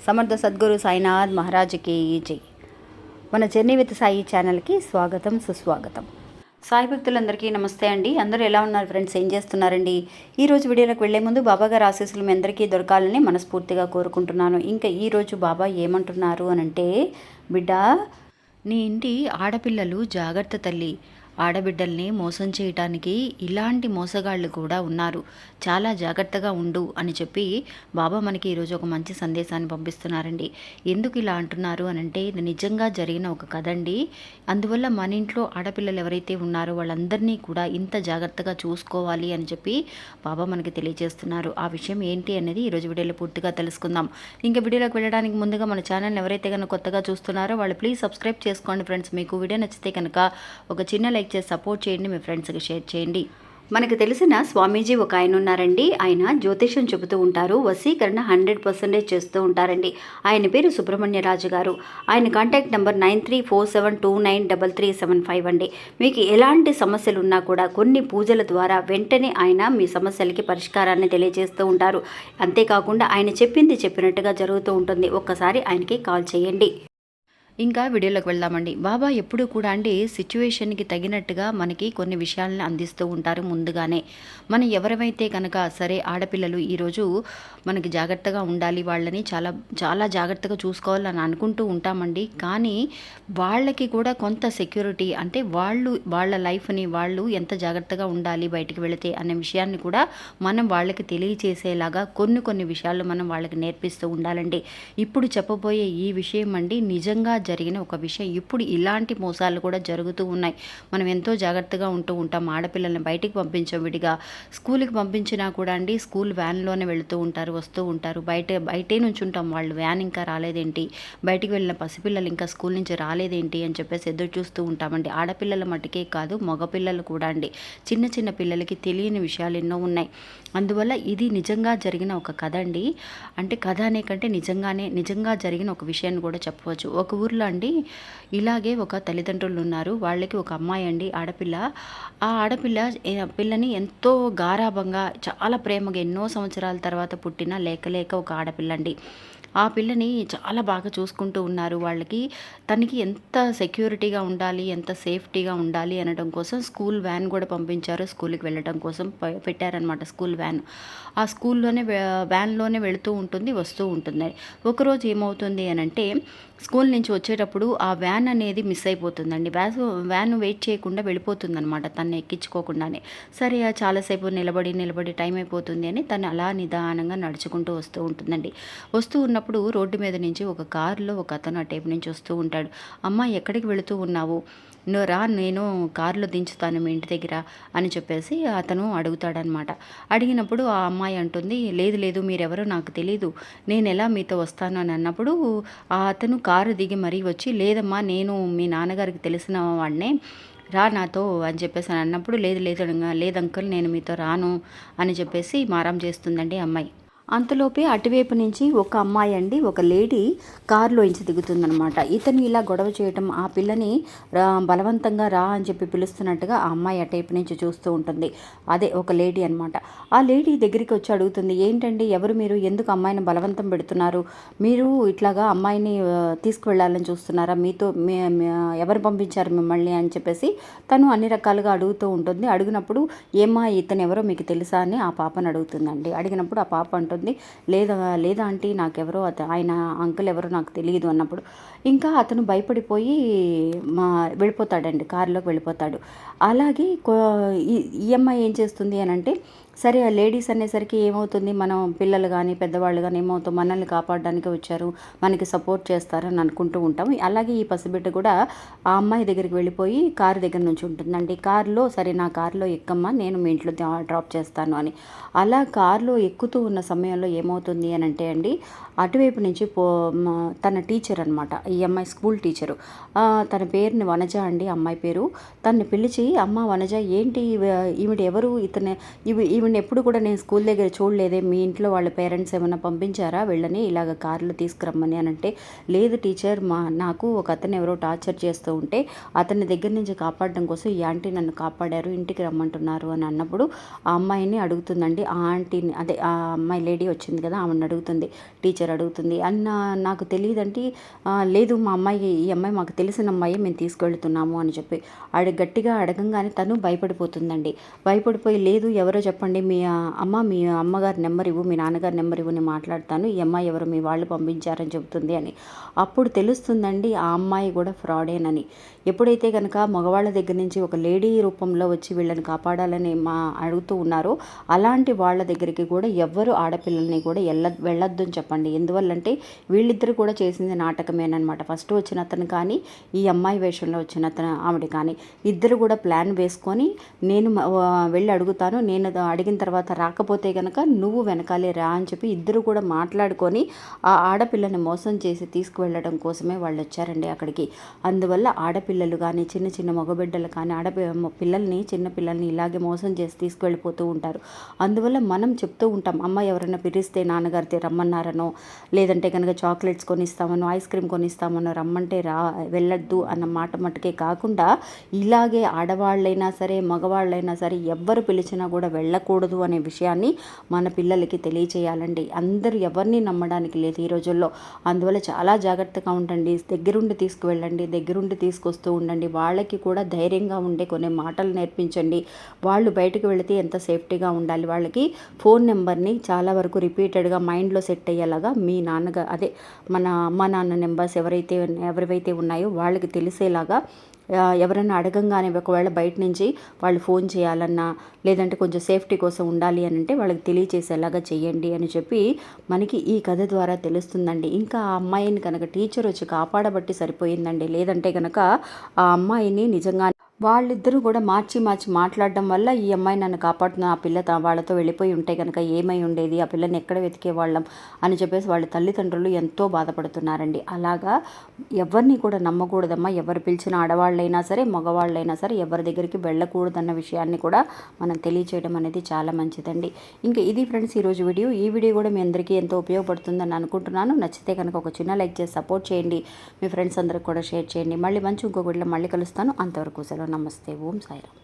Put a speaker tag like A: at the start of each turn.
A: సమర్థ సద్గురు సాయినాథ్ మహారాజ్కి జై. మన జర్నీ విత్ సాయి ఛానల్కి స్వాగతం, సుస్వాగతం. సాయి భక్తులందరికీ నమస్తే అండి. అందరూ ఎలా ఉన్నారు ఫ్రెండ్స్? ఏం చేస్తున్నారండి? ఈరోజు వీడియోలోకి వెళ్లే ముందు బాబాగారి ఆశీస్సులు మీ అందరికీ దొరకాలని మనస్ఫూర్తిగా కోరుకుంటున్నాను. ఇంకా ఈరోజు బాబా ఏమంటున్నారు అనంటే, బిడ్డ, నీ ఇంటి ఆడపిల్లలు జాగ్రత్త తల్లి. ఆడబిడ్డల్ని మోసం చేయటానికి ఇలాంటి మోసగాళ్ళు కూడా ఉన్నారు, చాలా జాగ్రత్తగా ఉండు అని చెప్పి బాబా మనకి ఈరోజు ఒక మంచి సందేశాన్ని పంపిస్తున్నారండి. ఎందుకు ఇలా అంటున్నారు అనంటే, ఇది నిజంగా జరిగిన ఒక కథ అండి. అందువల్ల మన ఇంట్లో ఆడపిల్లలు ఎవరైతే ఉన్నారో వాళ్ళందరినీ కూడా ఇంత జాగ్రత్తగా చూసుకోవాలి అని చెప్పి బాబా మనకి తెలియజేస్తున్నారు. ఆ విషయం ఏంటి అనేది ఈరోజు వీడియోలో పూర్తిగా తెలుసుకుందాం. ఇంకా వీడియోలోకి వెళ్ళడానికి ముందుగా మన ఛానల్ని ఎవరైతే కనుక కొత్తగా చూస్తున్నారో వాళ్ళు ప్లీజ్ సబ్స్క్రైబ్ చేసుకోండి ఫ్రెండ్స్. మీకు వీడియో నచ్చితే కనుక ఒక చిన్న లైక్ చేసి సపోర్ట్ చేయండి, మీ ఫ్రెండ్స్కి షేర్ చేయండి. మనకు తెలిసిన స్వామీజీ ఒక ఆయన ఉన్నారండి. ఆయన జ్యోతిష్యం చెబుతూ ఉంటారు, వశీకరణ 100% చేస్తూ ఉంటారండి. ఆయన పేరు సుబ్రహ్మణ్యరాజు గారు. ఆయన కాంటాక్ట్ నెంబర్ 9347293375 అండి. మీకు ఎలాంటి సమస్యలు ఉన్నా కూడా కొన్ని పూజల ద్వారా వెంటనే ఆయన మీ సమస్యలకి పరిష్కారాన్ని తెలియజేస్తూ ఉంటారు. అంతేకాకుండా ఆయన చెప్పింది చెప్పినట్టుగా జరుగుతూ ఉంటుంది. ఒక్కసారి ఆయనకి కాల్ చేయండి. ఇంకా వీడియోలోకి వెళ్దామండి. బాబా ఎప్పుడు కూడా అండి సిచ్యువేషన్కి తగినట్టుగా మనకి కొన్ని విషయాలను అందిస్తూ ఉంటారు ముందుగానే. మనం ఎవరైతే కనుక సరే ఆడపిల్లలు ఈరోజు మనకి జాగ్రత్తగా ఉండాలి, వాళ్ళని చాలా చాలా జాగ్రత్తగా చూసుకోవాలని అనుకుంటూ ఉంటామండి. కానీ వాళ్ళకి కూడా కొంత సెక్యూరిటీ, అంటే వాళ్ళ లైఫ్ని వాళ్ళు ఎంత జాగ్రత్తగా ఉండాలి బయటికి వెళితే అనే విషయాన్ని కూడా మనం వాళ్ళకి తెలియచేసేలాగా కొన్ని విషయాలు మనం వాళ్ళకి నేర్పిస్తూ ఉండాలండి. ఇప్పుడు చెప్పబోయే ఈ విషయం అండి నిజంగా జరిగిన ఒక విషయం. ఇప్పుడు ఇలాంటి మోసాలు కూడా జరుగుతూ ఉన్నాయి. మనం ఎంతో జాగ్రత్తగా ఉంటూ ఉంటాం. ఆడపిల్లల్ని బయటికి పంపించాం, విడిగా స్కూల్కి పంపించినా కూడా అండి స్కూల్ వ్యాన్లోనే వెళుతూ ఉంటారు, వస్తూ ఉంటారు. బయటే నుంచి ఉంటాం, వాళ్ళు వ్యాన్ ఇంకా రాలేదేంటి, బయటికి వెళ్ళిన పసిపిల్లలు ఇంకా స్కూల్ నుంచి రాలేదేంటి అని చెప్పేసి ఎదురు చూస్తూ ఉంటామండి. ఆడపిల్లల మటుకే కాదు, మగపిల్లలు కూడా అండి. చిన్న పిల్లలకి తెలియని విషయాలు ఎన్నో ఉన్నాయి. అందువల్ల ఇది నిజంగా జరిగిన ఒక కథ అండి. అంటే కథ అనే కంటే నిజంగా జరిగిన ఒక విషయాన్ని కూడా చెప్పవచ్చు. ఒక ఊర్లో అండి ఇలాగే ఒక తల్లిదండ్రులు ఉన్నారు. వాళ్ళకి ఒక అమ్మాయి అండి, ఆడపిల్ల. ఆ పిల్లని ఎంతో గారాభంగా చాలా ప్రేమగా ఎన్నో సంవత్సరాల తర్వాత పుట్టిన లేక ఒక ఆడపిల్ల అండి. ఆ పిల్లని చాలా బాగా చూసుకుంటూ ఉన్నారు. తనకి ఎంత సెక్యూరిటీగా ఉండాలి, ఎంత సేఫ్టీగా ఉండాలి అనడం కోసం స్కూల్ వ్యాన్ కూడా పంపించారు. స్కూల్కి వెళ్ళడం కోసం పెట్టారనమాట స్కూల్ వ్యాన్. ఆ వ్యాన్లోనే వెళుతూ ఉంటుంది, వస్తూ ఉంటుంది. ఒకరోజు ఏమవుతుంది అనంటే, స్కూల్ నుంచి వచ్చేటప్పుడు ఆ వ్యాన్ అనేది మిస్ అయిపోతుందండి. వ్యాన్ వెయిట్ చేయకుండా వెళ్ళిపోతుందనమాట, తను ఎక్కించుకోకుండానే. సరే చాలాసేపు నిలబడి టైం అయిపోతుంది అని తను అలా నిదానంగా నడుచుకుంటూ వస్తూ ఉంటుందండి. వస్తూ ఉన్నప్పుడు రోడ్డు మీద నుంచి ఒక కారులో ఒక అతను అటేపు నుంచి వస్తూ ఉంటాడు. అమ్మ, ఎక్కడికి వెళుతూ ఉన్నావు? నువ్వు రా, నేను కారులో దించుతాను మీ ఇంటి దగ్గర అని చెప్పేసి అతను అడుగుతాడనమాట. అడిగినప్పుడు ఆ అమ్మాయి అంటుంది, లేదు మీరెవరో నాకు తెలీదు, నేను ఎలా మీతో వస్తాను అని అన్నప్పుడు అతను కారు దిగి మరీ వచ్చి, లేదమ్మా నేను మీ నాన్నగారికి తెలిసిన వాడినే, రా నాతో అని చెప్పేసి అని అన్నప్పుడు, లేదు అంకుల్, నేను మీతో రాను అని చెప్పేసి మారం చేస్తుందండి అమ్మాయి. అంతలోపే అటువైపు నుంచి ఒక అమ్మాయి అండి, ఒక లేడీ కారులోంచి దిగుతుందనమాట. ఇతను ఇలా గొడవ చేయటం, ఆ పిల్లని బలవంతంగా రా అని చెప్పి పిలుస్తున్నట్టుగా ఆ అమ్మాయి అటువైపు నుంచి చూస్తూ ఉంటుంది. అదే ఒక లేడీ అనమాట. ఆ లేడీ దగ్గరికి వచ్చి అడుగుతుంది, ఏంటండి ఎవరు మీరు, ఎందుకు అమ్మాయిని బలవంతం పెడుతున్నారు, మీరు ఇట్లాగా అమ్మాయిని తీసుకువెళ్ళాలని చూస్తున్నారా, మీతో ఎవరు పంపించారు మిమ్మల్ని అని చెప్పేసి తను అన్ని రకాలుగా అడుగుతూ ఉంటుంది. అడిగినప్పుడు, ఏమ్మా ఇతను ఎవరో మీకు తెలుసా అని ఆ పాపను అడుగుతుందండి. అడిగినప్పుడు ఆ పాప అంటుంది, లేదా ఆంటీ, నాకెవరో ఆయన అంకుల్ ఎవరో నాకు తెలియదు అన్నప్పుడు ఇంకా అతను భయపడిపోయి వెళ్ళిపోతాడండి, కారులోకి వెళ్ళిపోతాడు. అలాగే ఈ అమ్మాయి ఏం చేస్తుంది అని అంటే, సరే ఆ లేడీస్ అనేసరికి ఏమవుతుంది, మనం పిల్లలు కానీ పెద్దవాళ్ళు కానీ ఏమవుతాం, మనల్ని కాపాడడానికి వచ్చారు, మనకి సపోర్ట్ చేస్తారని అనుకుంటూ ఉంటాం. అలాగే ఈ పసిబిడ్డ కూడా ఆ అమ్మాయి దగ్గరికి వెళ్ళిపోయి కారు దగ్గర నుంచి ఉంటుందండి. కారులో, సరే నా కారులో ఎక్కమ్మా, నేను మీ ఇంట్లో డ్రాప్ చేస్తాను అని. అలా కారులో ఎక్కుతూ ఉన్న సమయంలో ఏమవుతుంది అని అంటే అండి, అటువైపు నుంచి తన టీచర్ అనమాట, ఈ అమ్మాయి స్కూల్ టీచరు, తన పేరుని వనజ అండి, అమ్మాయి పేరు. తనని పిలిచి, అమ్మ వనజ, ఏంటి ఈవిడ ఎవరు, ఈవిడ ఎప్పుడు కూడా నేను స్కూల్ దగ్గర చూడలేదే, మీ ఇంట్లో వాళ్ళ పేరెంట్స్ ఏమైనా పంపించారా వెళ్ళని ఇలాగ కారులో తీసుకురమ్మని అని అంటే, లేదు టీచర్, నాకు ఒక అతను ఎవరో టార్చర్ చేస్తూ ఉంటే అతని దగ్గర నుంచి కాపాడడం కోసం ఈ ఆంటీ నన్ను కాపాడారు, ఇంటికి రమ్మంటున్నారు అని అన్నప్పుడు ఆ అమ్మాయిని అడుగుతుందండి. ఆ ఆంటీని, అదే ఆ అమ్మాయి లేడీ వచ్చింది కదా, ఆమెను అడుగుతుంది, టీచర్ టీచర్ అడుగుతుంది. అన్న నాకు తెలియదంటే లేదు మా అమ్మాయి ఈ అమ్మాయి మాకు తెలిసిన అమ్మాయి మేము తీసుకెళ్తున్నాము అని చెప్పి గట్టిగా అడగంగానే తను భయపడిపోతుందండి. భయపడిపోయి లేదు ఎవరో చెప్పండి మీ అమ్మగారి నెంబర్ ఇవ్వు మీ నాన్నగారి నెంబర్ ఇవ్వు నేను మాట్లాడతాను ఈ అమ్మాయి ఎవరు మీ వాళ్ళు పంపించారని చెబుతుంది అని. అప్పుడు తెలుస్తుందండి ఆ అమ్మాయి కూడా ఫ్రాడేనని. ఎప్పుడైతే కనుక మగవాళ్ళ దగ్గర నుంచి ఒక లేడీ రూపంలో వచ్చి వీళ్ళని కాపాడాలని అడుగుతూ ఉన్నారో అలాంటి వాళ్ళ దగ్గరికి కూడా ఎవ్వరు ఆడపిల్లల్ని కూడా వెళ్ళొద్దు అని చెప్పండి. ఎందువల్లంటే వీళ్ళిద్దరు కూడా చేసింది నాటకమేనమాట. ఫస్ట్ వచ్చిన అతను కానీ ఈ అమ్మాయి వేషంలో వచ్చిన ఆవిడ కానీ ఇద్దరు కూడా ప్లాన్ వేసుకొని నేను వెళ్ళి అడుగుతాను, నేను అడిగిన తర్వాత రాకపోతే కనుక నువ్వు వెనకాలే రా అని చెప్పి ఇద్దరు కూడా మాట్లాడుకొని ఆ ఆడపిల్లని మోసం చేసి తీసుకువెళ్ళడం కోసమే వాళ్ళు వచ్చారండి అక్కడికి. అందువల్ల ఆడపిల్లలు కానీ చిన్న చిన్న మగబిడ్డలు కానీ చిన్న పిల్లల్ని ఇలాగే మోసం చేసి తీసుకువెళ్ళిపోతూ ఉంటారు. అందువల్ల మనం చెప్తూ ఉంటాం అమ్మ ఎవరైనా పిలిస్తే నాన్నగారితో రమ్మన్నారనో లేదంటే కనుక చాక్లెట్స్ కొనిస్తామనో ఐస్ క్రీమ్ కొనిస్తామనో రమ్మంటే వెళ్ళొద్దు అన్న మాట మట్టుకే కాకుండా ఇలాగే ఆడవాళ్ళైనా సరే మగవాళ్ళైనా సరే ఎవ్వరు పిలిచినా కూడా వెళ్ళకూడదు అనే విషయాన్ని మన పిల్లలకి తెలియచేయాలండి. అందరూ ఎవరిని నమ్మడానికి లేదు ఈ రోజుల్లో. అందువల్ల చాలా జాగ్రత్తగా ఉండండి, దగ్గరుండి తీసుకువెళ్ళండి, దగ్గరుండి తీసుకొస్తూ ఉండండి. వాళ్ళకి కూడా ధైర్యంగా ఉండే కొన్ని మాటలు నేర్పించండి. వాళ్ళు బయటకు వెళితే ఎంత సేఫ్టీగా ఉండాలి, వాళ్ళకి ఫోన్ నెంబర్ని చాలా వరకు రిపీటెడ్గా మైండ్లో సెట్ అయ్యేలాగా మీ మన అమ్మ నాన్న నెంబర్స్ ఎవరివైతే ఉన్నాయో వాళ్ళకి తెలిసేలాగా ఎవరైనా అడగంగానే ఒకవేళ బయట నుంచి వాళ్ళు ఫోన్ చేయాలన్నా లేదంటే కొంచెం సేఫ్టీ కోసం ఉండాలి అని అంటే వాళ్ళకి తెలియచేసేలాగా చేయండి అని చెప్పి మనకి ఈ కథ ద్వారా తెలుస్తుందండి. ఇంకా ఆ అమ్మాయిని కనుక టీచర్ వచ్చి కాపాడబట్టి సరిపోయిందండి. లేదంటే కనుక ఆ అమ్మాయిని నిజంగా వాళ్ళిద్దరూ కూడా మార్చి మాట్లాడడం వల్ల ఈ అమ్మాయి నన్ను కాపాడుతున్న ఆ పిల్ల వాళ్ళతో వెళ్ళిపోయి ఉంటే కనుక ఏమై ఉండేది, ఆ పిల్లని ఎక్కడ వెతికేవాళ్ళం అని చెప్పేసి వాళ్ళ తల్లిదండ్రులు ఎంతో బాధపడుతున్నారండి. అలాగా ఎవరిని కూడా నమ్మకూడదమ్మా. ఎవరు పిలిచిన ఆడవాళ్ళైనా సరే మగవాళ్ళైనా సరే ఎవరి దగ్గరికి వెళ్ళకూడదన్న విషయాన్ని కూడా మనం తెలియచేయడం అనేది చాలా మంచిదండి. ఇంకా ఇది ఫ్రెండ్స్ ఈరోజు వీడియో. ఈ వీడియో కూడా మీ అందరికీ ఎంతో ఉపయోగపడుతుందని అనుకుంటున్నాను. నచ్చితే కనుక ఒక చిన్న లైక్ చేసి సపోర్ట్ చేయండి. మీ ఫ్రెండ్స్ అందరికి కూడా షేర్ చేయండి. మళ్ళీ ఇంకో వీడియోలో మళ్ళీ కలుస్తాను. అంతవరకు సెలవు. నమస్తే. ఓం సాయిరామ్.